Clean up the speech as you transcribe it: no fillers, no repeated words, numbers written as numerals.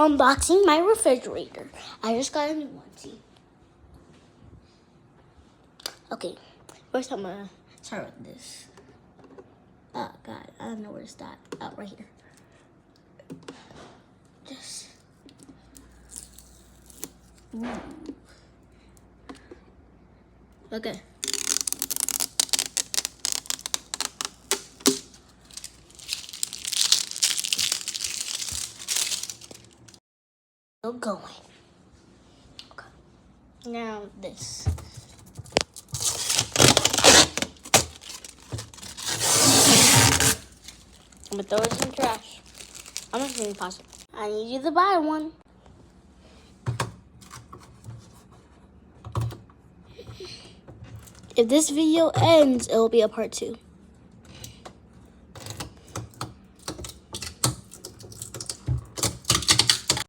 unboxing my refrigerator. I just got a new one, see? Okay, first I'm gonna start with this. Oh God, I don't know where to start. Oh, right here. Just. Ooh. Okay. Still going. Okay. Now this. I'm gonna throw it in the trash. I'm just gonna pause it. I need you to buy one. If this video ends, it will be a part 2.